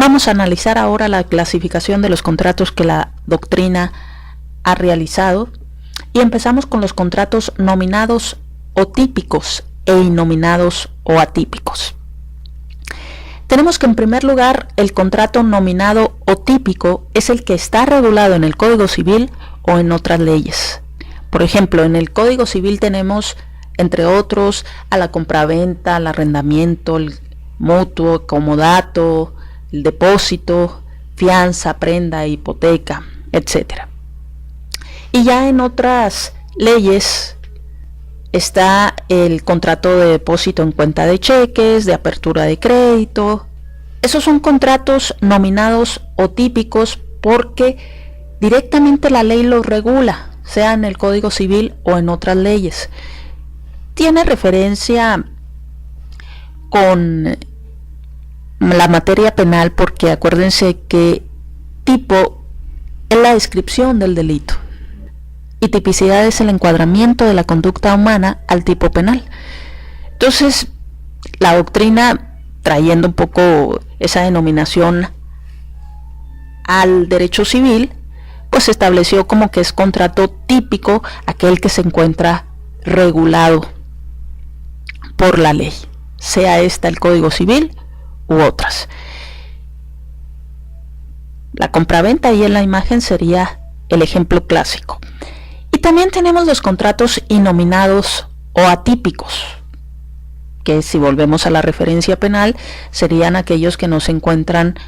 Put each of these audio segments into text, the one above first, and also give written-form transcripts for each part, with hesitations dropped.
Vamos a analizar ahora la clasificación de los contratos que la doctrina ha realizado y empezamos con los contratos nominados o típicos e innominados o atípicos. Tenemos que en primer lugar el contrato nominado o típico es el que está regulado en el Código Civil o en otras leyes. Por ejemplo, en el Código Civil tenemos, entre otros, a la compraventa, al arrendamiento, el mutuo, comodato, el depósito, fianza, prenda, hipoteca, etc. Y ya en otras leyes está el contrato de depósito en cuenta de cheques, de apertura de crédito. Esos son contratos nominados o típicos porque directamente la ley los regula, sea en el Código Civil o en otras leyes. Tiene referencia con la materia penal porque acuérdense que tipo es la descripción del delito y tipicidad es el encuadramiento de la conducta humana al tipo penal. Entonces, la doctrina, trayendo un poco esa denominación al derecho civil, pues estableció como que es contrato típico aquel que se encuentra regulado por la ley, sea esta el Código Civil u otras. La compraventa ahí en la imagen sería el ejemplo clásico. Y también tenemos los contratos innominados o atípicos, que si volvemos a la referencia penal serían aquellos que no se encuentran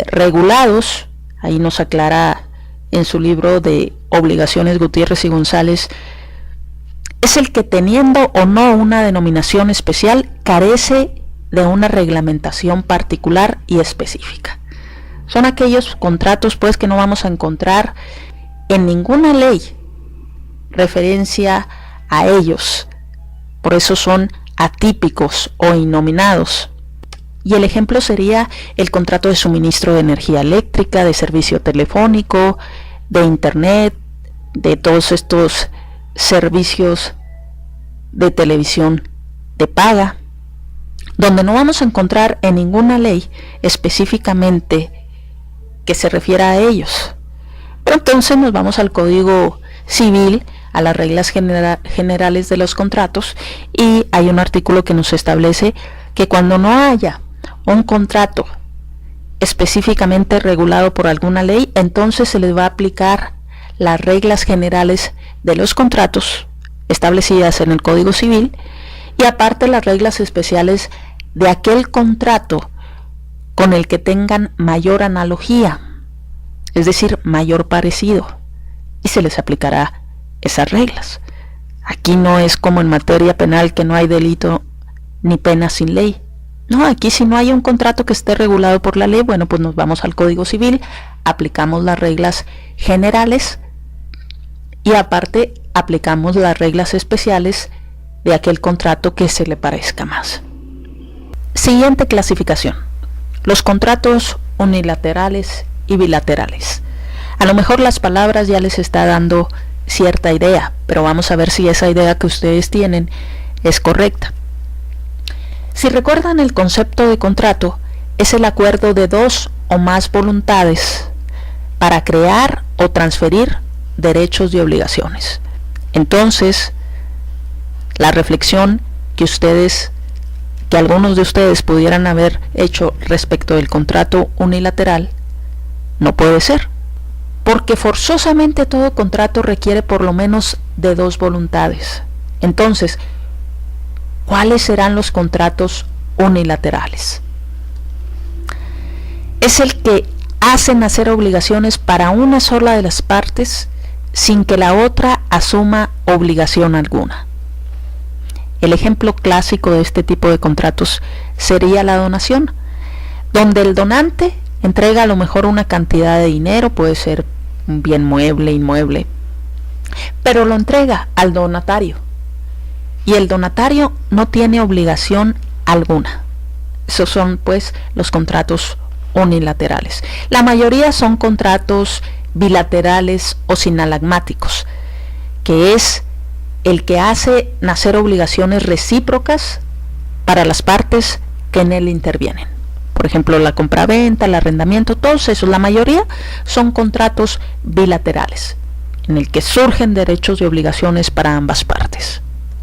regulados. Ahí nos aclara en su libro de Obligaciones Gutiérrez y González, es el que teniendo o no una denominación especial carece de una reglamentación particular y específica. Son aquellos contratos pues que no vamos a encontrar en ninguna ley referencia a ellos, por eso son atípicos o innominados. Y el ejemplo sería el contrato de suministro de energía eléctrica, de servicio telefónico, de internet, de todos estos servicios de televisión de paga, donde no vamos a encontrar en ninguna ley específicamente que se refiera a ellos. Pero entonces nos vamos al Código Civil, a las reglas generales de los contratos, y hay un artículo que nos establece que cuando no haya un contrato específicamente regulado por alguna ley, entonces se les va a aplicar las reglas generales de los contratos establecidas en el Código Civil y aparte las reglas especiales de aquel contrato con el que tengan mayor analogía, es decir, mayor parecido, y se les aplicará esas reglas. Aquí no es como en materia penal que no hay delito ni pena sin ley. No, aquí si no hay un contrato que esté regulado por la ley, bueno, pues nos vamos al Código Civil, aplicamos las reglas generales y aparte aplicamos las reglas especiales de aquel contrato que se le parezca más. Siguiente clasificación: los contratos unilaterales y bilaterales. A lo mejor las palabras ya les está dando cierta idea, pero vamos a ver si esa idea que ustedes tienen es correcta. Si recuerdan, el concepto de contrato es el acuerdo de dos o más voluntades para crear o transferir derechos y obligaciones. Entonces, la reflexión que algunos de ustedes pudieran haber hecho respecto del contrato unilateral no puede ser, porque forzosamente todo contrato requiere por lo menos de dos voluntades. Entonces, ¿cuáles serán los contratos unilaterales? Es el que hace nacer obligaciones para una sola de las partes sin que la otra asuma obligación alguna. El ejemplo clásico de este tipo de contratos sería la donación, donde el donante entrega a lo mejor una cantidad de dinero, puede ser un bien mueble, inmueble, pero lo entrega al donatario y el donatario no tiene obligación alguna. Esos son pues los contratos unilaterales. La mayoría son contratos bilaterales o sinalagmáticos, que es el que hace nacer obligaciones recíprocas para las partes que en él intervienen. Por ejemplo, la compraventa, el arrendamiento, todos esos, la mayoría son contratos bilaterales, en el que surgen derechos y obligaciones para ambas partes.